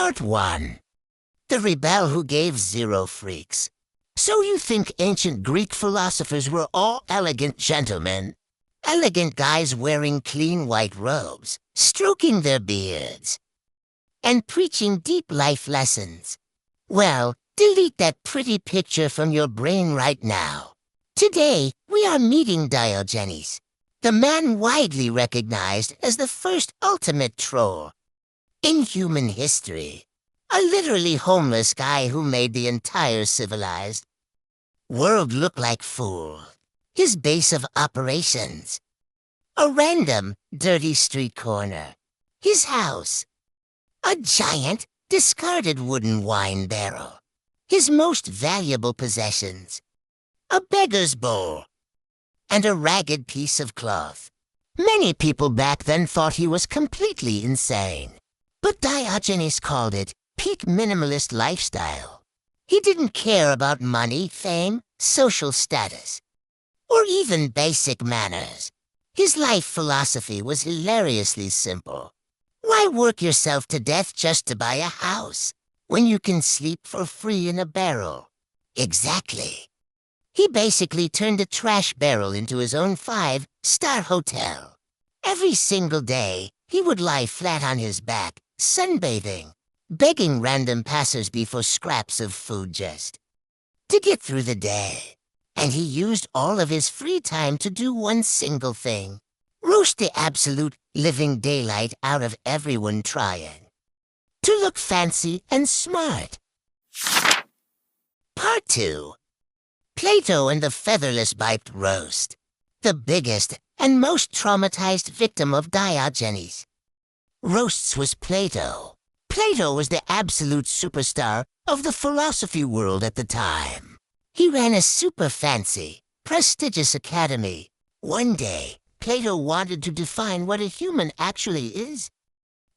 Part 1. The rebel who gave 0 freaks. So you think ancient Greek philosophers were all elegant gentlemen? Elegant guys wearing clean white robes, stroking their beards, and preaching deep life lessons? Well, delete that pretty picture from your brain right now. Today, we are meeting Diogenes, the man widely recognized as the first ultimate troll in human history. A literally homeless guy who made the entire civilized world look like fool. His base of operations, a random, dirty street corner. His house, a giant, discarded wooden wine barrel. His most valuable possessions, a beggar's bowl and a ragged piece of cloth. Many people back then thought he was completely insane, but Diogenes called it peak minimalist lifestyle. He didn't care about money, fame, social status, or even basic manners. His life philosophy was hilariously simple. Why work yourself to death just to buy a house, when you can sleep for free in a barrel? Exactly. He basically turned a trash barrel into his own 5-star hotel. Every single day, he would lie flat on his back, sunbathing, begging random passersby for scraps of food just to get through the day. And he used all of his free time to do one single thing: roast the absolute living daylight out of everyone trying to look fancy and smart. Part 2. Plato and the featherless piped roast. The biggest and most traumatized victim of Diogenes' roasts was Plato. Plato was the absolute superstar of the philosophy world at the time. He ran a super fancy, prestigious academy. One day, Plato wanted to define what a human actually is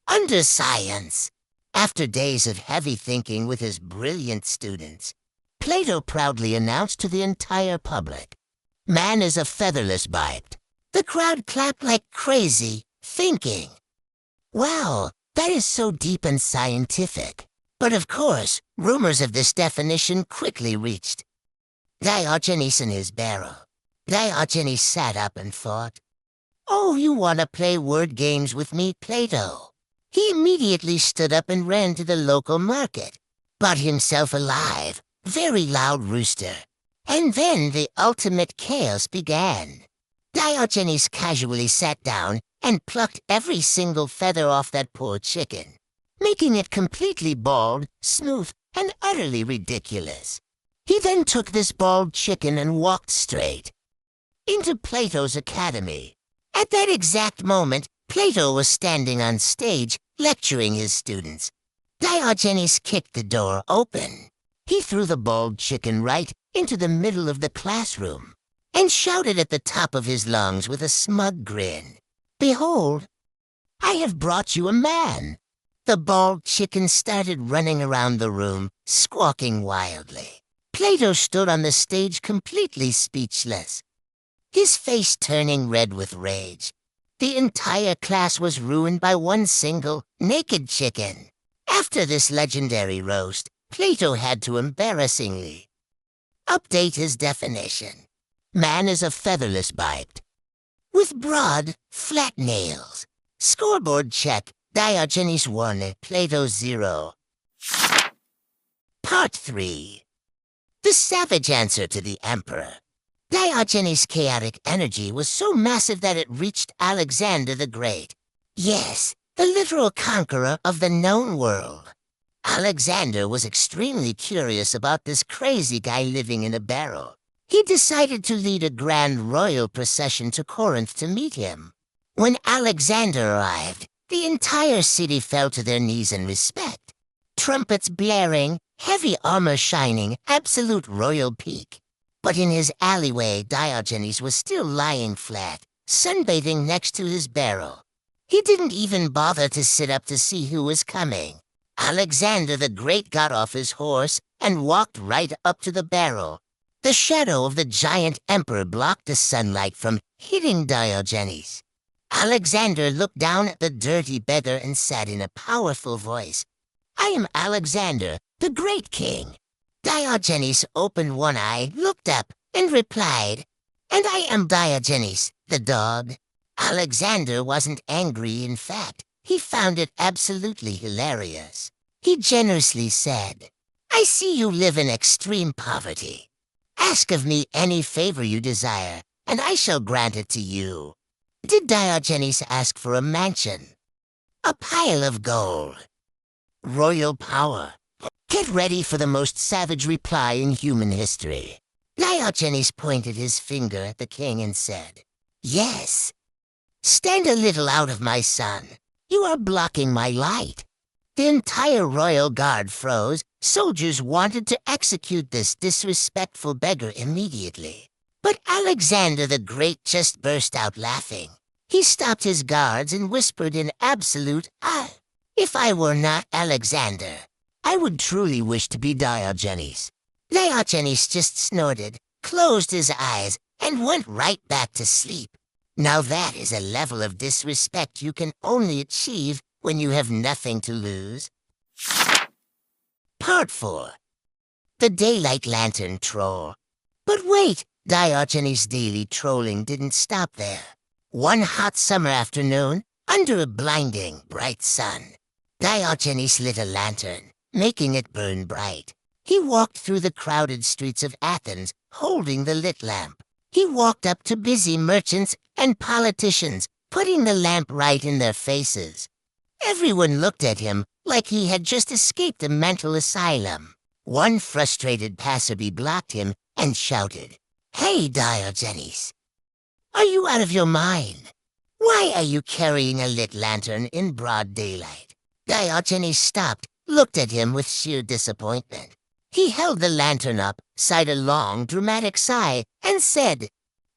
under science. After days of heavy thinking with his brilliant students, Plato proudly announced to the entire public, "Man is a featherless piped." The crowd clapped like crazy, thinking, "Wow, that is so deep and scientific." But of course, rumors of this definition quickly reached Diogenes in his barrel. Diogenes sat up and thought, "Oh, you want to play word games with me, Plato?" He immediately stood up and ran to the local market, bought himself a live, very loud rooster. And then the ultimate chaos began. Diogenes casually sat down and plucked every single feather off that poor chicken, making it completely bald, smooth, and utterly ridiculous. He then took this bald chicken and walked straight into Plato's academy. At that exact moment, Plato was standing on stage, lecturing his students. Diogenes kicked the door open. He threw the bald chicken right into the middle of the classroom and shouted at the top of his lungs with a smug grin, "Behold, I have brought you a man." The bald chicken started running around the room, squawking wildly. Plato stood on the stage completely speechless, his face turning red with rage. The entire class was ruined by one single, naked chicken. After this legendary roast, Plato had to embarrassingly update his definition. Man is a featherless piped, with broad, flat nails. Scoreboard check. Diogenes 1, Plato 0. Part 3. The savage answer to the emperor. Diogenes' chaotic energy was so massive that it reached Alexander the Great. Yes, the literal conqueror of the known world. Alexander was extremely curious about this crazy guy living in a barrel. He decided to lead a grand royal procession to Corinth to meet him. When Alexander arrived, the entire city fell to their knees in respect. Trumpets blaring, heavy armor shining, absolute royal peak. But in his alleyway, Diogenes was still lying flat, sunbathing next to his barrel. He didn't even bother to sit up to see who was coming. Alexander the Great got off his horse and walked right up to the barrel. The shadow of the giant emperor blocked the sunlight from hitting Diogenes. Alexander looked down at the dirty beggar and said in a powerful voice, "I I am Alexander, the great king." Diogenes opened one eye, looked up, and replied, "And I am Diogenes, the dog." Alexander wasn't angry, in fact. He found it absolutely hilarious. He generously said, "I see you live in extreme poverty. Ask of me any favor you desire, and I shall grant it to you." Did Diogenes ask for a mansion? A pile of gold? Royal power? Get ready for the most savage reply in human history. Diogenes pointed his finger at the king and said, "Yes. Stand a little out of my sun. You are blocking my light." The entire royal guard froze. Soldiers wanted to execute this disrespectful beggar immediately. But Alexander the Great just burst out laughing. He stopped his guards and whispered in absolute awe, "If I were not Alexander, I would truly wish to be Diogenes." Diogenes just snorted, closed his eyes, and went right back to sleep. Now that is a level of disrespect you can only achieve when you have nothing to lose. Part 4. The Daylight Lantern Troll. But wait, Diogenes' daily trolling didn't stop there. One hot summer afternoon, under a blinding, bright sun, Diogenes lit a lantern, making it burn bright. He walked through the crowded streets of Athens, holding the lit lamp. He walked up to busy merchants and politicians, putting the lamp right in their faces. Everyone looked at him like he had just escaped a mental asylum. One frustrated passerby blocked him and shouted, "Hey, Diogenes! Are you out of your mind? Why are you carrying a lit lantern in broad daylight?" Diogenes stopped, looked at him with sheer disappointment. He held the lantern up, sighed a long, dramatic sigh, and said,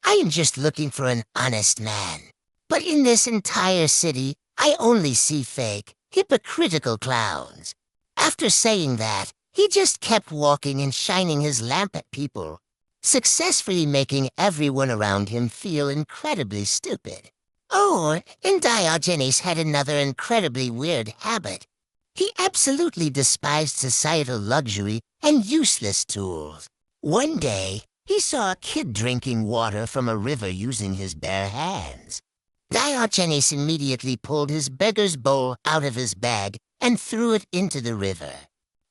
"I am just looking for an honest man. But in this entire city, I only see fake, hypocritical clowns." After saying that, he just kept walking and shining his lamp at people, successfully making everyone around him feel incredibly stupid. Oh, and Diogenes had another incredibly weird habit. He absolutely despised societal luxury and useless tools. One day, he saw a kid drinking water from a river using his bare hands. Diogenes immediately pulled his beggar's bowl out of his bag and threw it into the river.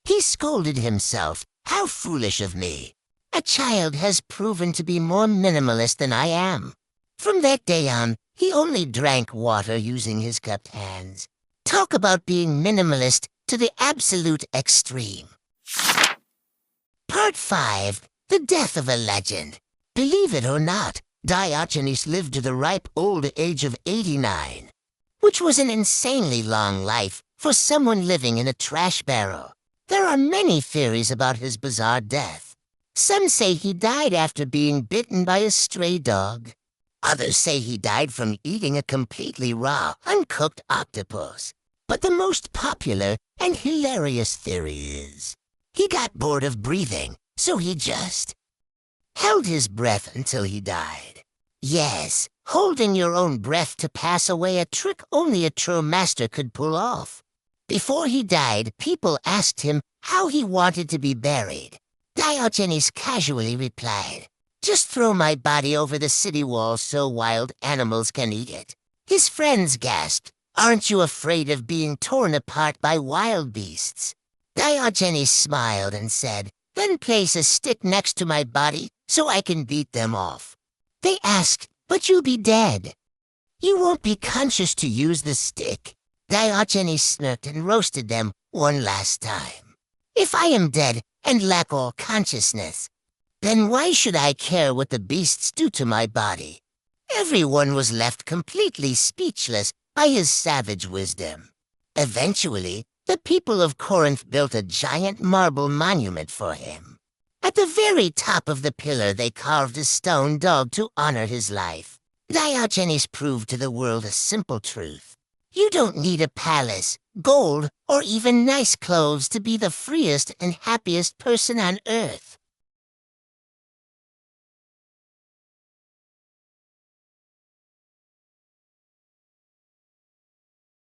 He scolded himself, "How foolish of me! A child has proven to be more minimalist than I am." From that day on, he only drank water using his cupped hands. Talk about being minimalist to the absolute extreme. Part 5. The Death of a Legend. Believe it or not, Diogenes lived to the ripe old age of 89, which was an insanely long life for someone living in a trash barrel. There are many theories about his bizarre death. Some say he died after being bitten by a stray dog. Others say he died from eating a completely raw, uncooked octopus. But the most popular and hilarious theory is he got bored of breathing, so he just held his breath until he died. Yes, holding your own breath to pass away, a trick only a true master could pull off. Before he died, people asked him how he wanted to be buried. Diogenes casually replied, "Just throw my body over the city wall so wild animals can eat it." His friends gasped, "Aren't you afraid of being torn apart by wild beasts?" Diogenes smiled and said, "Then place a stick next to my body so I can beat them off." They asked, "But you'll be dead. You won't be conscious to use the stick." Diogenes smirked and roasted them one last time. "If I am dead and lack all consciousness, then why should I care what the beasts do to my body?" Everyone was left completely speechless by his savage wisdom. Eventually, the people of Corinth built a giant marble monument for him. At the very top of the pillar they carved a stone dog to honor his life. Diogenes proved to the world a simple truth. You don't need a palace, gold, or even nice clothes to be the freest and happiest person on earth.